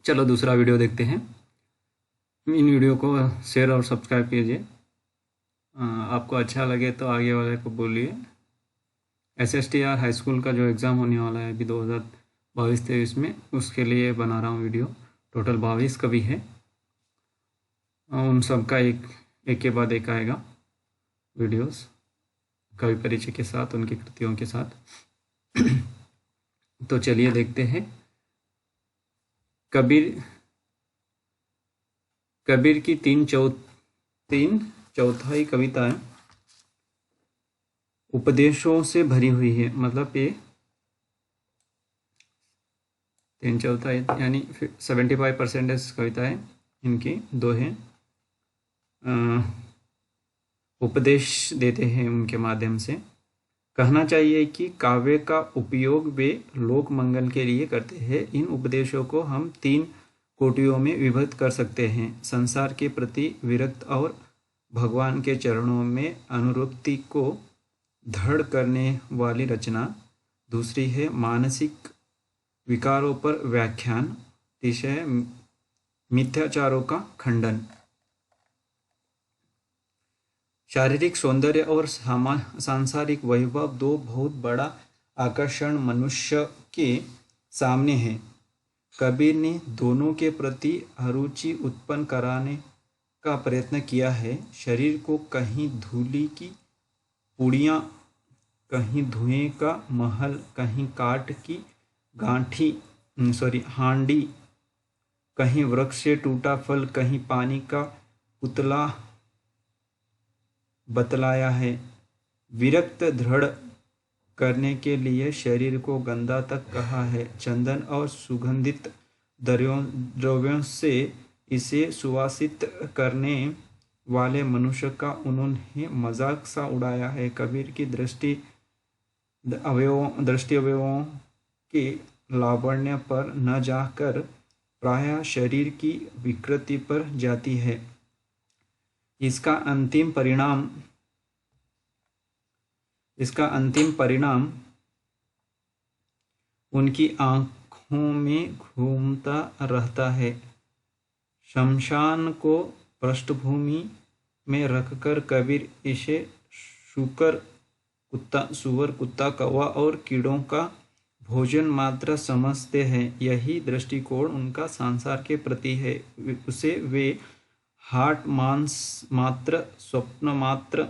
चलो दूसरा वीडियो देखते हैं। इन वीडियो को शेयर और सब्सक्राइब कीजिए। आपको अच्छा लगे तो आगे वाले को बोलिए। SSTR हाई स्कूल का जो एग्ज़ाम होने वाला है अभी 2022-23 में, उसके लिए बना रहा हूँ वीडियो। टोटल 22 कवि है, उन सब का एक के बाद एक आएगा वीडियोस, कवि परिचय के साथ, उनकी कृतियों के साथ। तो चलिए देखते हैं। कबीर की तीन चौथाई कविताएं उपदेशों से भरी हुई है। मतलब ये 3/4 यानी 75% कविताएं इनकी दो हैं, उपदेश देते हैं उनके माध्यम से। कहना चाहिए कि काव्य का उपयोग वे लोक मंगल के लिए करते हैं। इन उपदेशों को हम 3 कोटियों में विभक्त कर सकते हैं: संसार के प्रति विरक्त और भगवान के चरणों में अनुरक्ति को दृढ़ करने वाली रचना। दूसरी है मानसिक विकारों पर व्याख्यान। तीसरा है मिथ्याचारों का खंडन। शारीरिक सौंदर्य और सांसारिक वैभव दो बहुत बड़ा आकर्षण मनुष्य के सामने है। कबीर ने दोनों के प्रति अरुचि उत्पन्न कराने का प्रयत्न किया है। शरीर को कहीं धूलि की पुड़ियाँ, कहीं धुएं का महल, कहीं काठ की हांडी, कहीं वृक्ष से टूटा फल, कहीं पानी का पुतला बतलाया है। विरक्त दृढ़ करने के लिए शरीर को गंदा तक कहा है। चंदन और सुगंधित द्रव्यों से इसे सुवासित करने वाले मनुष्य का उन्होंने मजाक सा उड़ाया है। कबीर की दृष्टि अवयवों के लावण्य पर न जाकर प्रायः शरीर की विकृति पर जाती है। इसका अंतिम परिणाम उनकी आँखों में घूमता रहता है। शमशान को पृष्ठभूमि में रखकर कबीर इसे सुअर, कुत्ता, कौवा और कीड़ों का भोजन मात्र समझते हैं। यही दृष्टिकोण उनका संसार के प्रति है। उसे वे हाट मांस मात्र, स्वप्न मात्र,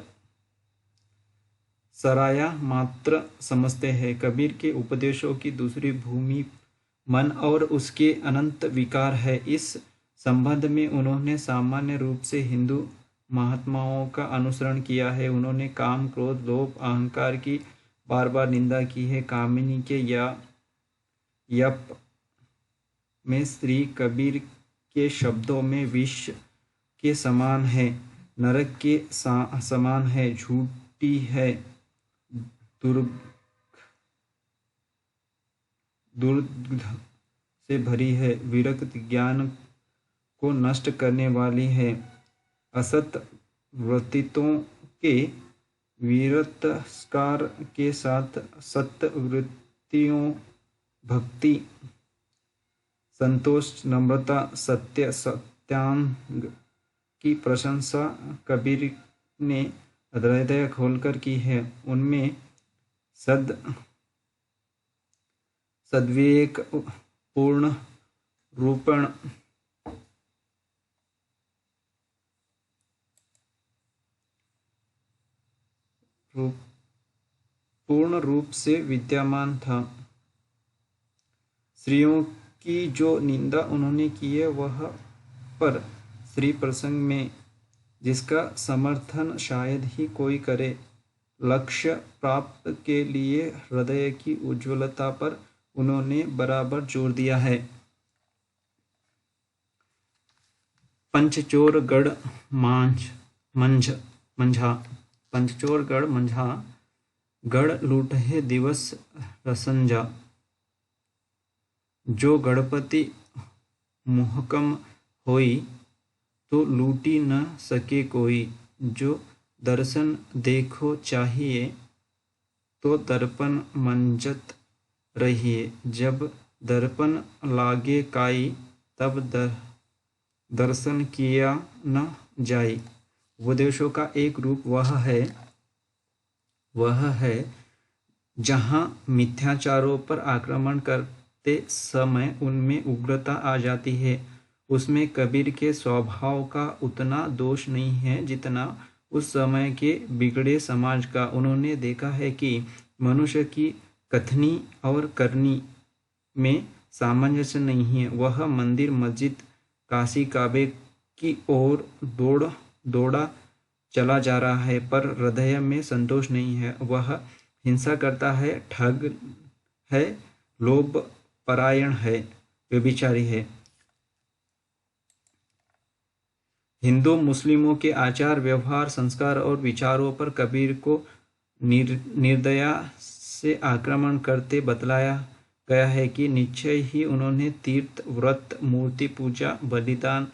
सराया मात्र समझते हैं। कबीर के उपदेशों की दूसरी भूमि मन और उसके अनंत विकार है। इस संबंध में उन्होंने सामान्य रूप से हिंदू महात्माओं का अनुसरण किया है। उन्होंने काम, क्रोध, लोभ, अहंकार की बार बार निंदा की है। कामिनी के यप में स्त्री कबीर के शब्दों में विष के समान है, नरक के समान है, झूठी है, दुर्गंध से भरी है, विरक्त ज्ञान को नष्ट करने वाली है, असत वृत्तियों के विरतिस्कार के साथ सत्य वृत्तियों, भक्ति, संतोष, नम्रता, सत्यांग की प्रशंसा कबीर ने हृदय खोलकर की है। उनमें सद्विवेक पूर्ण रूप से विद्यमान था। स्त्रियों की जो निंदा उन्होंने की है वह पर स्त्री प्रसंग में जिसका समर्थन शायद ही कोई करे, लक्ष्य प्राप्त के लिए हृदय की उज्ज्वलता पर उन्होंने बराबर जोर दिया है। पंचचोरगढ़ मंझा गढ़ लूटहे दिवस रसंजा। जो गणपति मुहकम होई तो लूटी न सके कोई। जो दर्शन देखो चाहिए तो दर्पण मंजत रहिए। जब दर्पण लागे काई तब दर्शन किया न जाए। उपदेशों का एक रूप वह है जहाँ मिथ्याचारों पर आक्रमण करते समय उनमें उग्रता आ जाती है। उसमें कबीर के स्वभाव का उतना दोष नहीं है जितना उस समय के बिगड़े समाज का। उन्होंने देखा है कि मनुष्य की कथनी और करनी में सामंजस्य नहीं है। वह मंदिर मस्जिद काशी काबे की ओर दौड़ा चला जा रहा है, पर हृदय में संतोष नहीं है। वह हिंसा करता है, ठग है, लोभ परायण है, व्यभिचारी है। हिंदू मुस्लिमों के आचार व्यवहार संस्कार और विचारों पर कबीर को निर्दया से आक्रमण करते बतलाया गया है कि निश्चय ही उन्होंने तीर्थ व्रत मूर्ति पूजा बलिदान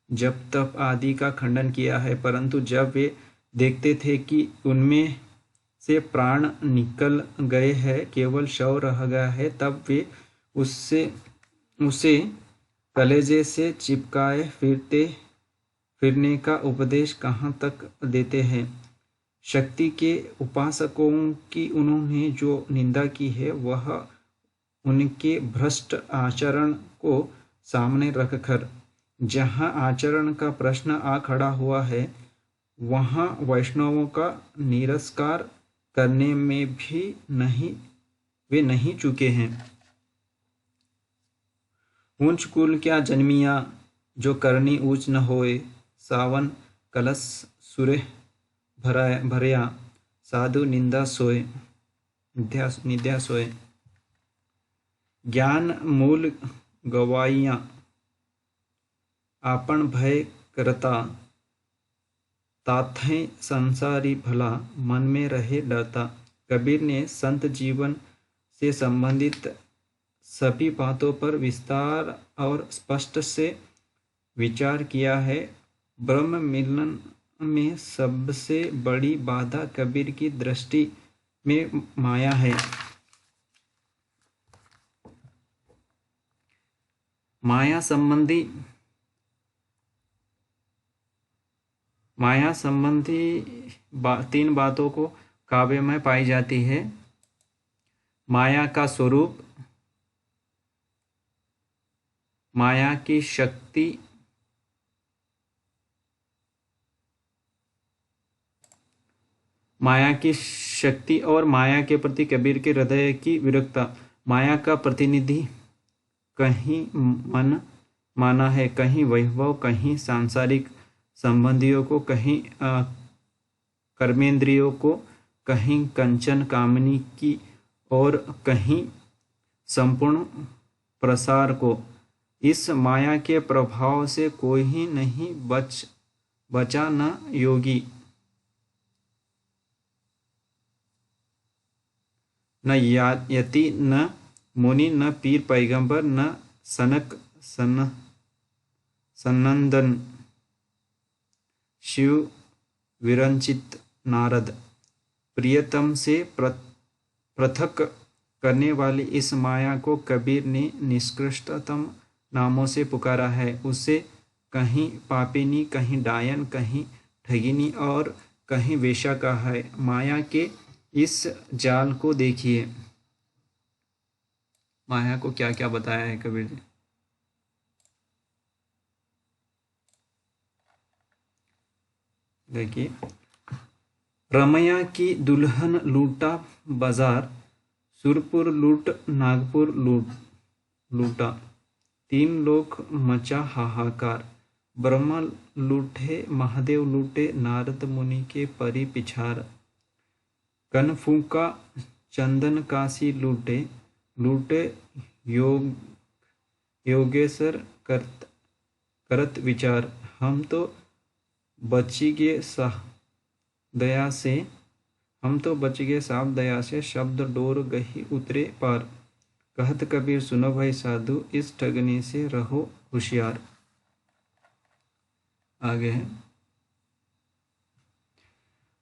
जप तप आदि का खंडन किया है, परंतु जब वे देखते थे कि उनमें से प्राण निकल गए हैं, केवल शव रह गया है, तब वे उसे कलेजे से चिपकाए फिरने का उपदेश कहाँ तक देते हैं। शक्ति के उपासकों की उन्होंने जो निंदा की है वह उनके भ्रष्ट आचरण को सामने रखकर। जहाँ आचरण का प्रश्न आ खड़ा हुआ है वहाँ वैष्णवों का निरस्कार करने में भी वे नहीं चूके हैं। ऊंच कुल क्या जन्मिया जो करनी ऊंच न होए, सावन कलश सुरे भरया साधु निंदा सोए निद्या सोए। ज्ञान मूल गवाइया आपन भय करता, ताथै संसारी भला मन में रहे डरता। कबीर ने संत जीवन से संबंधित सभी बातों पर विस्तार और स्पष्ट से विचार किया है। ब्रह्म मिलन में सबसे बड़ी बाधा कबीर की दृष्टि में माया है। माया संबंधी तीन बातों को काव्य में पाई जाती है। माया का स्वरूप, माया की शक्ति, और माया के प्रति कबीर के हृदय की विरक्ता। माया का प्रतिनिधि कहीं मन माना है, कहीं वैभव, कहीं सांसारिक संबंधियों को, कहीं कर्मेंद्रियों को, कहीं कंचन कामनी की और कहीं संपूर्ण प्रसार को। इस माया के प्रभाव से कोई ही नहीं बचा, न योगी न यति न मुनि न पीर पैगंबर न सनक सनंदन शिव विरंचित नारद। प्रियतम से पृथक करने वाली इस माया को कबीर ने निकृष्टतम नामों से पुकारा है। उसे कहीं पापिनी, कहीं डायन, कहीं ठगिनी और कहीं वेश्या कहा है। माया के इस जाल को देखिए। माया को क्या क्या बताया है कबीर जी। देखिए, रमैया की दुल्हन लूटा बाजार, सुरपुर लूट नागपुर लूटा, तीन लोक मचा हाहाकार। ब्रह्मा लूटे, महादेव लूटे, नारद मुनि के परी पिछार। कनफूका चंदन काशी लूटे योगेश्वर करत विचार। हम तो बची गे साफ दया से, शब्द डोर गही उतरे पार। कहत कबीर सुनो भाई साधु, इस ठगनी से रहो होशियार। आगे है,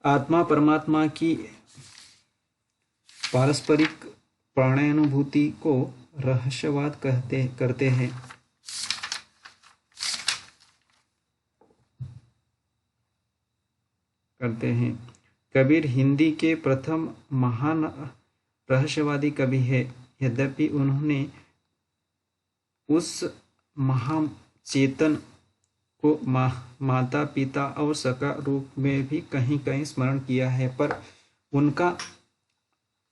आत्मा परमात्मा की पारस्परिक प्रणयानुभूति को रहस्यवाद करते हैं। करते हैं। कबीर हिंदी के प्रथम महान रहस्यवादी कवि है। यद्यपि उन्होंने उस महाचेतन को माता पिता और सका रूप में भी कहीं कहीं स्मरण किया है, पर उनका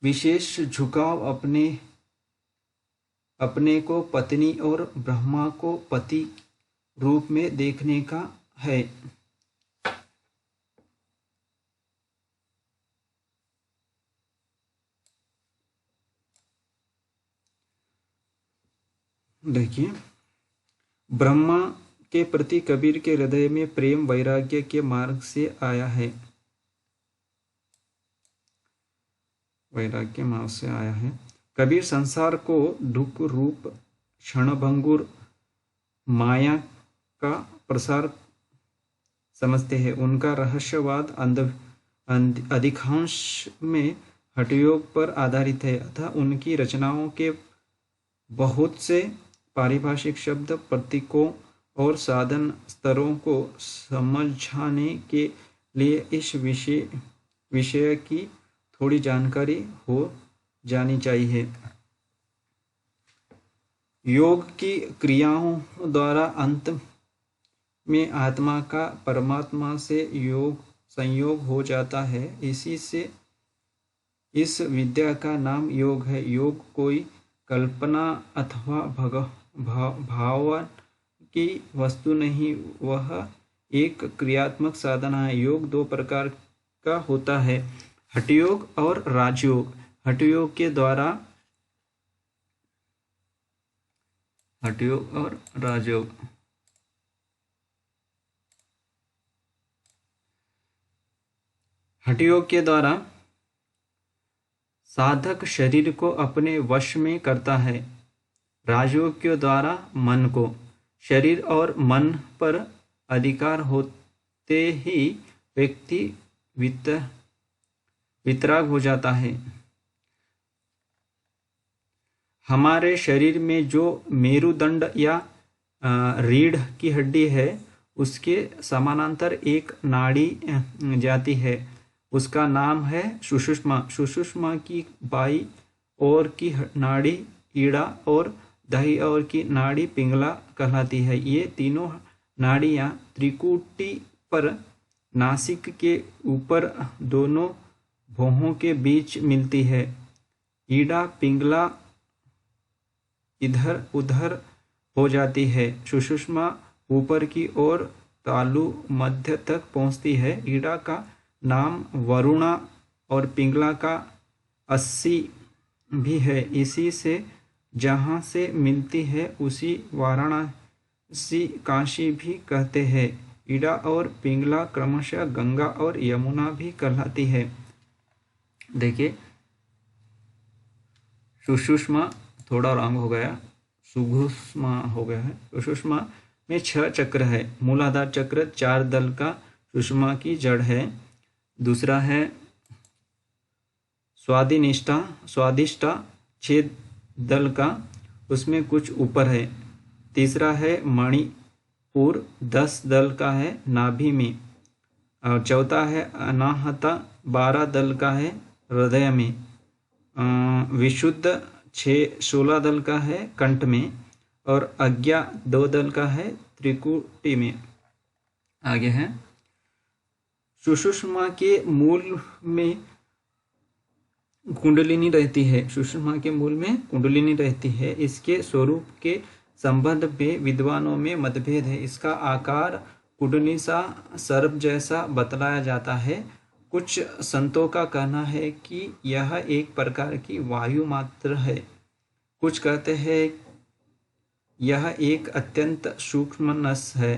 विशेष झुकाव अपने को पत्नी और ब्रह्मा को पति रूप में देखने का है। देखिए, ब्रह्मा के प्रति कबीर के हृदय में प्रेम वैराग्य के मार्ग से आया है। वैराग्य मार्ग से आया है। कबीर संसार को दुख रूप क्षणभंगुर माया का प्रसार समझते हैं। उनका रहस्यवाद अधिकांश में हठयोग पर आधारित है, अतः उनकी रचनाओं के बहुत से पारिभाषिक शब्द, प्रतीकों और साधन स्तरों को समझाने के लिए इस विषय की थोड़ी जानकारी हो जानी चाहिए। योग की क्रियाओं द्वारा अंत में आत्मा का परमात्मा से संयोग हो जाता है। इसी से इस विद्या का नाम योग है। योग कोई कल्पना अथवा भावन की वस्तु नहीं, वह एक क्रियात्मक साधना है। योग दो प्रकार का होता है, हठयोग और राजयोग। हठयोग के द्वारा हठयोग और राजयोग। हठयोग के द्वारा साधक शरीर को अपने वश में करता है। राजयोग के द्वारा मन को। शरीर और मन पर अधिकार होते ही व्यक्ति वितराग हो जाता है। हमारे शरीर में जो मेरुदंड या रीढ़ की हड्डी है, उसके समानांतर एक नाड़ी जाती है, उसका नाम है सुषुम्ना। सुषुम्ना की बाईं ओर की नाड़ी ईड़ा और दाईं ओर की नाड़ी पिंगला कहलाती है। ये तीनों नाड़ियाँ त्रिकुटी पर नासिक के ऊपर दोनों भौहों के बीच मिलती है। ईड़ा पिंगला इधर उधर हो जाती है। सुषुम्ना ऊपर की ओर तालु मध्य तक पहुँचती है। ईड़ा का नाम वरुणा और पिंगला का अस्सी भी है। इसी से जहाँ से मिलती है उसी वाराणसी काशी भी कहते हैं। ईड़ा और पिंगला क्रमशः गंगा और यमुना भी कहलाती है। देखिए, सुषुम्ना थोड़ा रंग हो गया, सुषुम्ना हो गया है। सुषुम्ना में 6 चक्र है। मूलाधार चक्र 4 दल का सुषुम्ना की जड़ है। दूसरा है स्वादिष्टा 6 दल का, उसमें कुछ ऊपर है। तीसरा है मणिपुर 10 दल का है, नाभि में। और चौथा है अनाहता 12 दल का है, हृदय में। विशुद्ध 16 दल का है, कंठ में। और अज्ञा 2 दल का है, त्रिकुटी में। आगे है सुषुम्ना के मूल में कुंडलिनी रहती है। सुषुम्ना के मूल में कुंडलिनी रहती है। इसके स्वरूप के संबंध में विद्वानों में मतभेद है। इसका आकार कुंडली सा सर्प जैसा बतलाया जाता है। कुछ संतों का कहना है कि यह एक प्रकार की वायु मात्र है। कुछ कहते हैं यह एक अत्यंत सूक्ष्म नस है।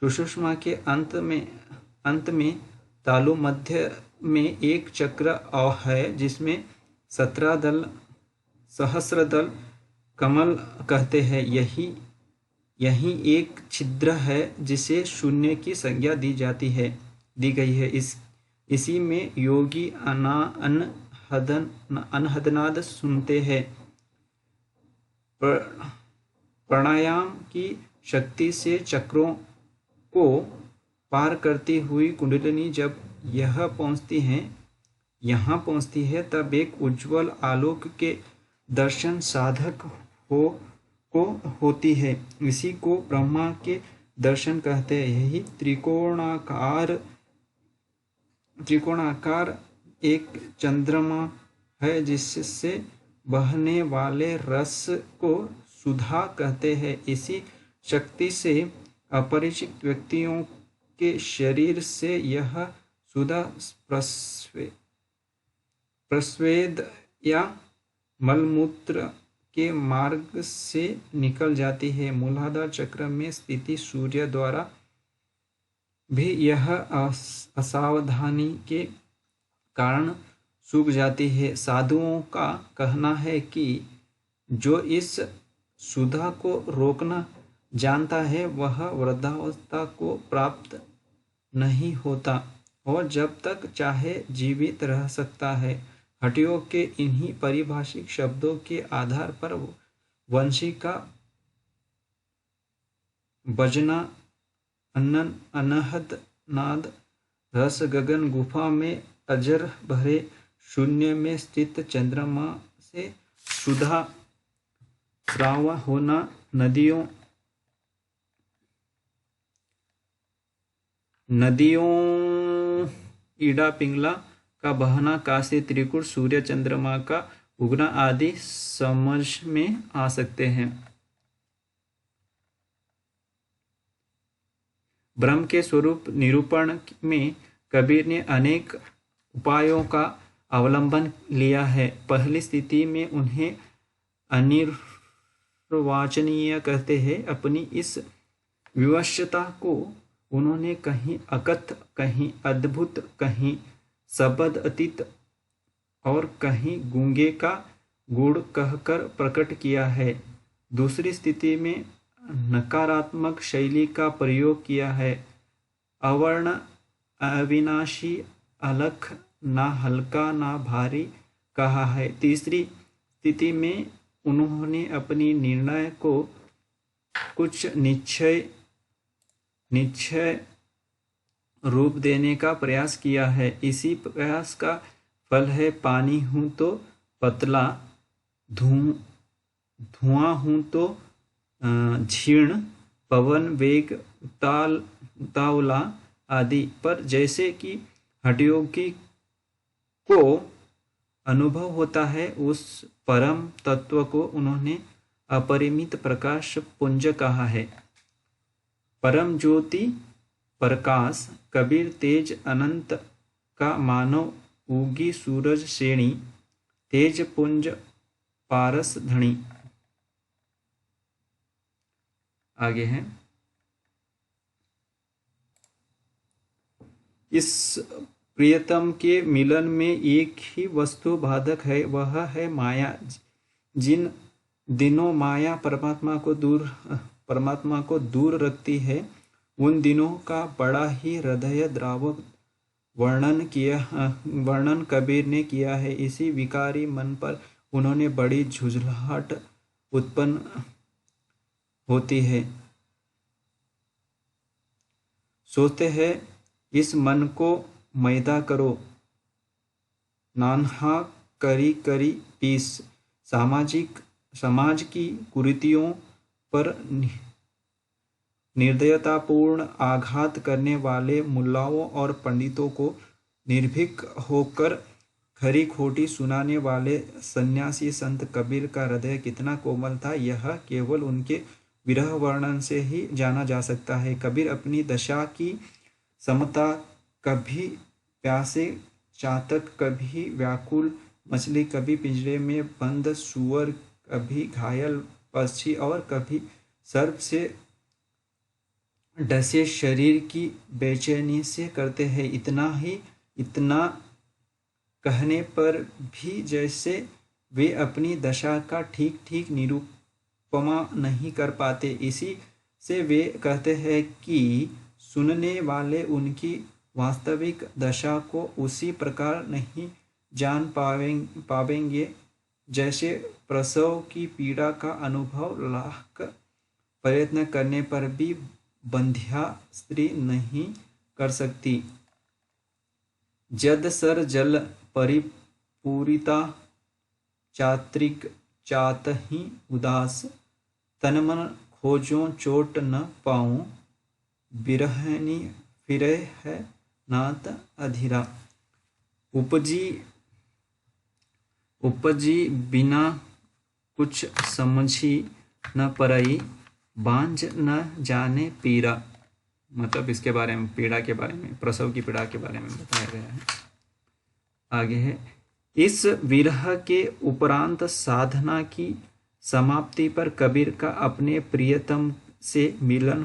सुषुम्ना के अंत में तालु मध्य में एक चक्र है, जिसमें 17 दल सहस्र दल कमल कहते हैं। यही एक छिद्र है जिसे शून्य की संज्ञा दी गई है। इसी में योगी अनहदनाद सुनते हैं। प्राणायाम की शक्ति से चक्रों को पार करती हुई कुंडलिनी जब यहाँ पहुँचती है तब एक उज्ज्वल आलोक के दर्शन साधक को होती है। इसी को ब्रह्मा के दर्शन कहते हैं। यही त्रिकोणाकार एक चंद्रमा है जिससे बहने वाले रस को सुधा कहते हैं। इसी शक्ति से अपरिचित व्यक्तियों के शरीर से यह सुधा प्रस्वेद या मलमूत्र के मार्ग से निकल जाती है। मूलाधार चक्र में स्थिति सूर्य द्वारा भी यह असावधानी के कारण सूख जाती है। साधुओं का कहना है कि जो इस सुधा को रोकना जानता है वह वृद्धावस्था को प्राप्त नहीं होता और जब तक चाहे जीवित रह सकता है। हठियों के इन्हीं पारिभाषिक शब्दों के आधार पर वंशी का बजना, अनहद नाद, रस गगन गुफा में अजर भरे शून्य में स्थित चंद्रमा से सुधा स्राव होना, नदियों ईड़ा पिंगला का बहना, काशी त्रिकुट, सूर्य चंद्रमा का उगना आदि समझ में आ सकते हैं। ब्रह्म के स्वरूप निरूपण में कबीर ने अनेक उपायों का अवलंबन लिया है। पहली स्थिति में उन्हें अनिर्वचनीय कहते हैं। अपनी इस विवशता को उन्होंने कहीं अकथ, कहीं अद्भुत, कहीं शब्द अतीत और कहीं गूंगे का गुण कहकर प्रकट किया है। दूसरी स्थिति में नकारात्मक शैली का प्रयोग किया है। अवर्ण, अविनाशी, अलख, ना हल्का ना भारी कहा है। तीसरी स्थिति में उन्होंने अपनी निर्णय को कुछ निश्चय रूप देने का प्रयास किया है। इसी प्रयास का फल है पानी हूँ तो पतला, धुआं हूँ तो क्षीण, पवन वेग उतावला आदि। पर जैसे कि हठयोगी को अनुभव होता है, उस परम तत्व को उन्होंने अपरिमित प्रकाश पुंज कहा है। परम ज्योति प्रकाश, कबीर तेज अनंत का मानव, उगी सूरज श्रेणी, तेज पुंज पारस धनी। आगे है, इस प्रियतम के मिलन में एक ही वस्तु बाधक है, वह है माया। जिन दिनों माया परमात्मा को दूर रखती है, उन दिनों का बड़ा ही हृदय द्रावक वर्णन कबीर ने किया है। इसी विकारी मन पर उन्होंने बड़ी झुंझलाहट उत्पन्न होती है। सोचते हैं इस मन को मैदा करो, नान्हा करी करी पीस। समाज की कुरीतियों पर निर्दयतापूर्ण आघात करने वाले मुल्लाओं और पंडितों को निर्भीक होकर खरी खोटी सुनाने वाले सन्यासी संत कबीर का हृदय कितना कोमल था, यह केवल उनके विरह वर्णन से ही जाना जा सकता है। कबीर अपनी दशा की समता, कभी प्यासे चातक, कभी व्याकुल मछली, कभी पिंजरे में बंद सूअर, कभी घायल पक्षी और कभी सर्प से डसे शरीर की बेचैनी से करते हैं। इतना कहने पर भी जैसे वे अपनी दशा का ठीक ठीक निरूपमा नहीं कर पाते। इसी से वे कहते हैं कि सुनने वाले उनकी वास्तविक दशा को उसी प्रकार नहीं जान पावेंगे जैसे प्रसव की पीड़ा का अनुभव लाख प्रयत्न करने पर भी बंध्या स्त्री नहीं कर सकती। जद सर जल परिपूरिता चात्रिक चातहि उदास, तन मन खोजों चोट न पाऊं, बिरहनी फिरे है नात अधीरा। उपजी बिना कुछ समझी न परई, बांझ न जाने पीरा। मतलब इसके बारे में, पीड़ा के बारे में, प्रसव की पीड़ा के बारे में बताया गया है। आगे है, इस विरह के उपरांत साधना की समाप्ति पर कबीर का अपने प्रियतम से मिलन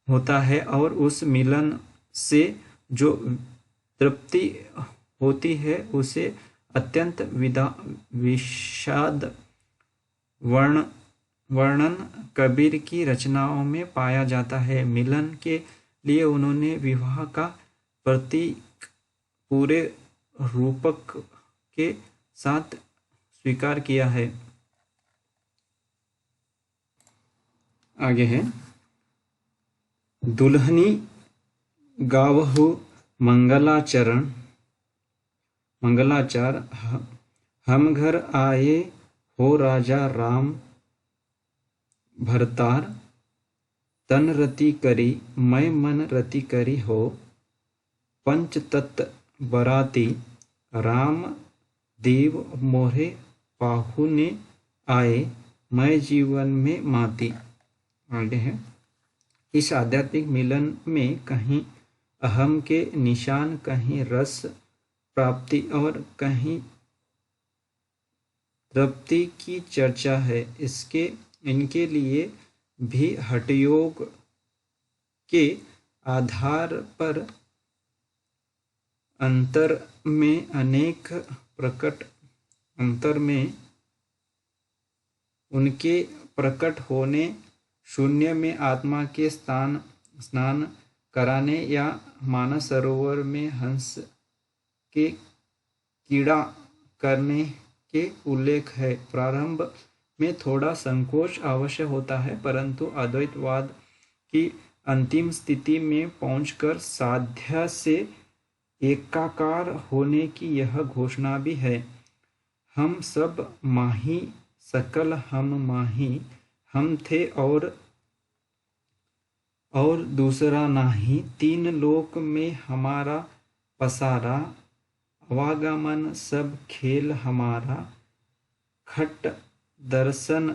होता है और उस मिलन से जो तृप्ति होती है उसे अत्यंत विषाद वर्णन कबीर की रचनाओं में पाया जाता है। मिलन के लिए उन्होंने विवाह का प्रतीक पूरे रूपक के साथ स्वीकार किया है। आगे है, दुल्हनी गावहु मंगलाचार, हम घर आए हो राजा राम भरतार, तन रति करी मैं मन रति करी हो, पंच तत्त बराती राम देव मोहे पाहुने आए, मैं जीवन में माती। आगे है, इस आध्यात्मिक मिलन में कहीं अहम के निशान, कहीं रस प्राप्ति और कहीं तृप्ति की चर्चा है। इनके लिए भी हठयोग के आधार पर अंतर में उनके प्रकट होने, शून्य में आत्मा के स्नान कराने या मानस सरोवर में हंस के कीड़ा करने के उल्लेख है। प्रारंभ में थोड़ा संकोच अवश्य होता है, परंतु अद्वैतवाद की अंतिम स्थिति में पहुंचकर साध्य से एकाकार होने की यह घोषणा भी है। हम सब माही, सकल हम माही, हम थे और दूसरा नाही, तीन लोक में हमारा पसारा, अवागमन सब खेल हमारा, खट दर्शन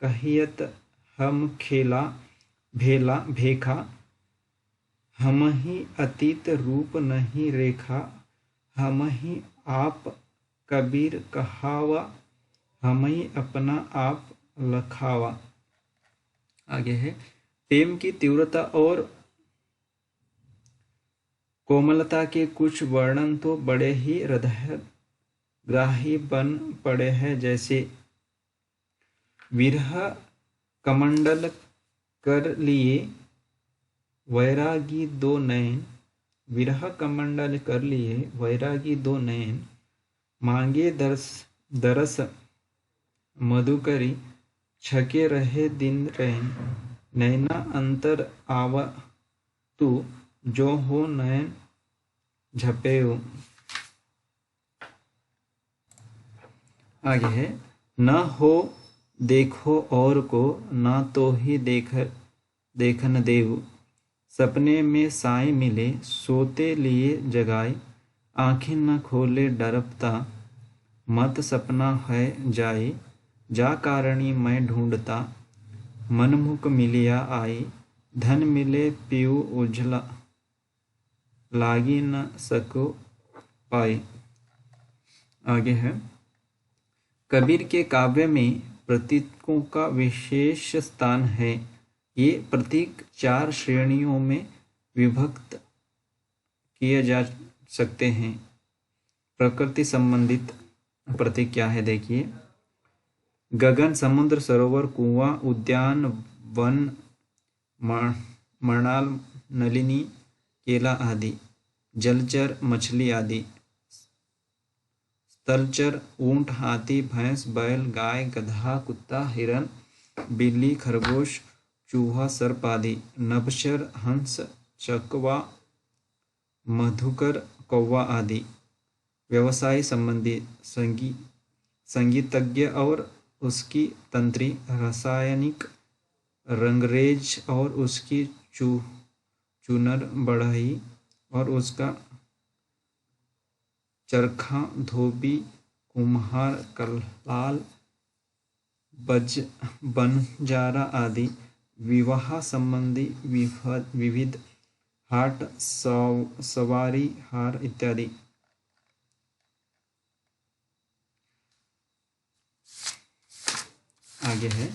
कहियत हम खेला भेला भेखा, हम ही अतीत रूप नहीं रेखा, हम ही आप कबीर कहावा, हम ही अपना आप लखावा। आगे है, प्रेम की तीव्रता और कोमलता के कुछ वर्णन तो बड़े ही हृदयग्राही बन पड़े हैं, जैसे विरह कमंडल कर लिए वैरागी दो नयन, विरह कमंडल कर लिए वैरागी दो नयन, मांगे दरस मधुकरी, छके रहे दिन रैन, नैना अंतर आव तू, जो हो नयन झपेऊ। आगे है, न हो देखो और को, ना तो ही देखन देव, सपने में साई मिले सोते लिए जगाए, आंखें न खोले डरपता, मत सपना है जाए, जा कारणी मैं ढूंढता, मनमुख मिलिया आई, धन मिले पीऊ उजला, लागी न सको पाए। आगे है, कबीर के काव्य में प्रतीकों का विशेष स्थान है। ये प्रतीक 4 श्रेणियों में विभक्त किए जा सकते हैं। प्रकृति संबंधित प्रतीक क्या है देखिए, गगन, समुद्र, सरोवर, कुआं, उद्यान, वन, मृणाल, नलिनी, केला आदि। जलचर, मछली आदि। स्थलचर, ऊंट, हाथी, भैंस, बैल, गाय, गधा, कुत्ता, हिरन, बिल्ली, खरगोश, चूहा, सर्प आदि। नभश्चर, हंस, चकवा, मधुकर, कौवा आदि। व्यवसाय संबंधी संगीतज्ञ और उसकी तंत्री, रासायनिक रंगरेज और उसकी चूनर बढ़ई और उसका चरखा, धोबी, कुम्हार, कलाल, बनजारा आदि। विवाह संबंधी विविध हाट, सवारी, हार इत्यादि। आगे है,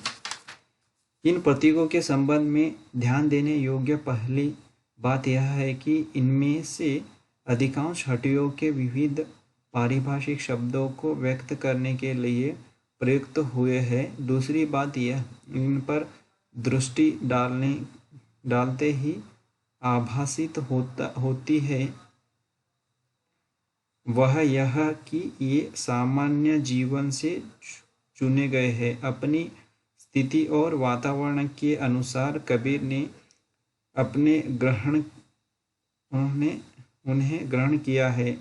इन प्रतीकों के संबंध में ध्यान देने योग्य पहली बात यह है कि इनमें से अधिकांश हटियों के विविध पारिभाषिक शब्दों को व्यक्त करने के लिए प्रयुक्त हुए हैं। दूसरी बात यह इन पर दृष्टि डालते ही आभासित होती है वह यह कि ये सामान्य जीवन से चुने गए हैं। अपनी स्थिति और वातावरण के अनुसार कबीर ने उन्हें ग्रहण किया है।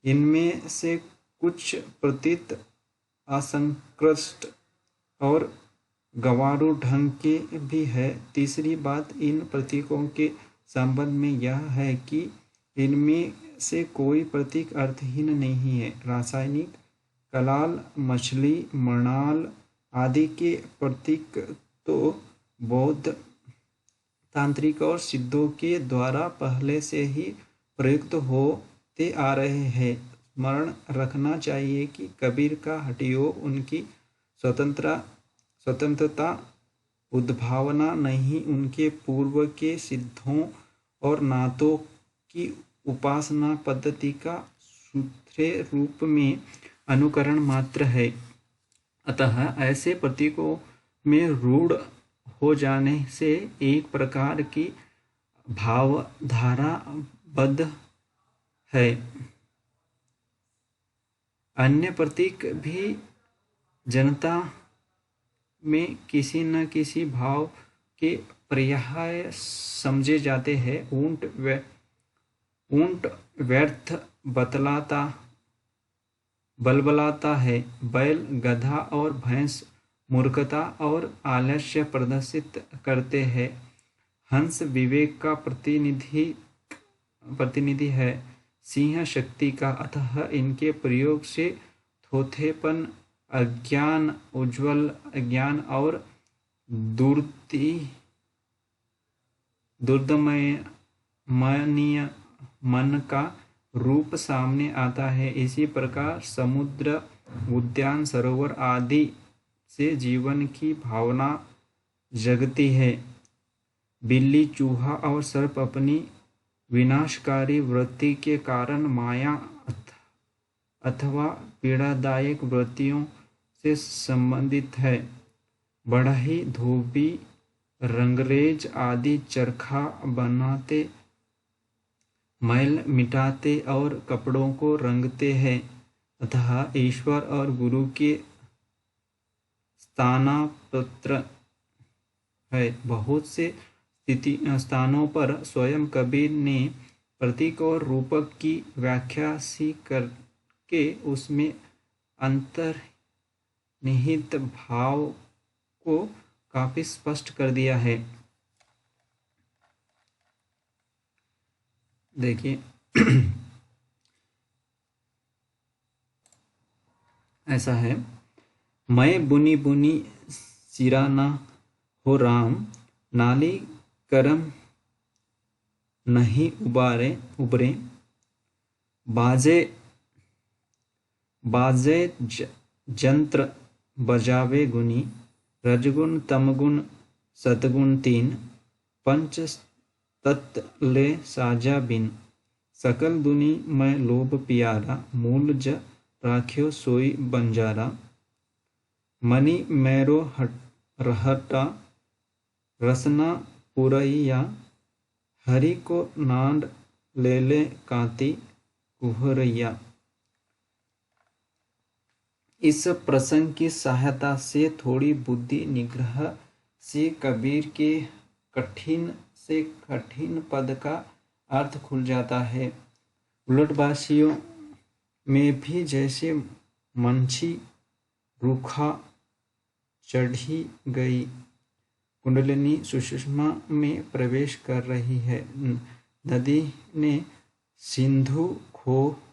इनमें से कुछ प्रतीत असंकृष्ट और गंवारू ढंग के भी है। तीसरी बात इन प्रतीकों के संबंध में यह है कि इनमें से कोई प्रतीक अर्थहीन नहीं है। रासायनिक, कलाल, मछली, मृणाल आदि के प्रतीक तो बौद्ध तांत्रिक और सिद्धों के द्वारा पहले से ही प्रयुक्त होते आ रहे हैं। स्मरण रखना चाहिए कि कबीर का हटियो उनकी स्वतंत्रता उद्भावना नहीं, उनके पूर्व के सिद्धों और नाथों की उपासना पद्धति का सूत्रे रूप में अनुकरण मात्र है। अतः ऐसे प्रतीकों में रूढ़ हो जाने से एक प्रकार की भावधारा बद्ध है। अन्य प्रतीक भी जनता में किसी न किसी भाव के पर्याय समझे जाते हैं। ऊंट व्यर्थ बलबलाता है, बैल, गधा और भैंस मूर्खता और आलस्य प्रदर्शित करते हैं। हंस विवेक का प्रतिनिधि है, सिंह शक्ति का। अतः इनके प्रयोग से थोथेपन, अज्ञान, उज्ज्वल अज्ञान और दुर्दमनीय मन का रूप सामने आता है। इसी प्रकार समुद्र, उद्यान, सरोवर आदि से जीवन की भावना जगती है। बिल्ली, चूहा और सर्प अपनी विनाशकारी वृत्ति के कारण माया अथवा पीड़ादायक वृत्तियों से संबंधित है। बढ़ई, धोबी, रंगरेज आदि चरखा बनाते, मैल मिटाते और कपड़ों को रंगते हैं। अतः ईश्वर और गुरु के स्थानापन्न है। बहुत से स्थानों पर स्वयं कबीर ने प्रतीक और रूपक की व्याख्या सी करके उसमें अंतर्निहित भाव को काफी स्पष्ट कर दिया है। देखिए ऐसा है, मैं बुनी बुनी सिराना हो राम, नाली करम नहीं उबरे, बाजे जंत्र बजावे गुनी, रजगुण तमगुण सतगुण तीन, पंच तत्व ले साजा बिन, सकल दुनी मैं लोभ पियारा, मूल ज राख्यो सोई बंजारा, मनी मेरो रहटा, रसना पुरैया, हरि को नाड ले कांति कुहरैया। इस प्रसंग की सहायता से थोड़ी बुद्धि निग्रह से कबीर के कठिन से कठिन पद का अर्थ खुल जाता है। उलटवासियों में भी जैसे मंछी रूखा चढ़ी गई, कुंडलिनी सुषुम्ना में प्रवेश कर रही है। नदी ने सिंधु को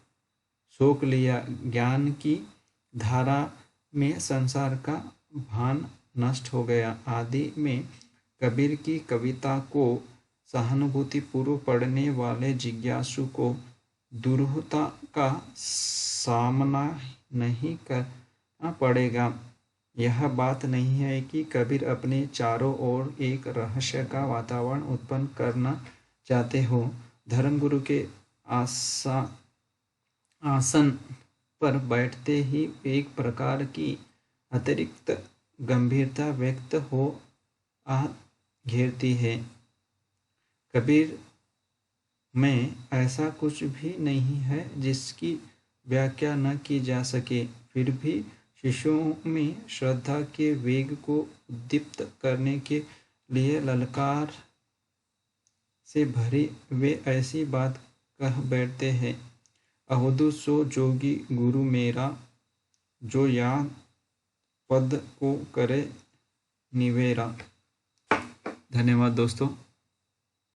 सोख लिया। ज्ञान की धारा में संसार का भान नष्ट हो गया। आदि में कबीर की कविता को सहानुभूतिपूर्वक पढ़ने वाले जिज्ञासु को दुरूहता का सामना नहीं करना पड़ेगा। यह बात नहीं है कि कबीर अपने चारों ओर एक रहस्य का वातावरण उत्पन्न करना चाहते हो। धर्मगुरु के आसन पर बैठते ही एक प्रकार की अतिरिक्त गंभीरता व्यक्त हो आ घेरती है। कबीर में ऐसा कुछ भी नहीं है जिसकी व्याख्या न की जा सके। फिर भी शिष्यों में श्रद्धा के वेग को उद्दीप्त करने के लिए ललकार से भरे वे ऐसी बात कह बैठते हैं। अवधू सो जोगी गुरु मेरा, जो याद पद को करे निवेरा। धन्यवाद दोस्तों।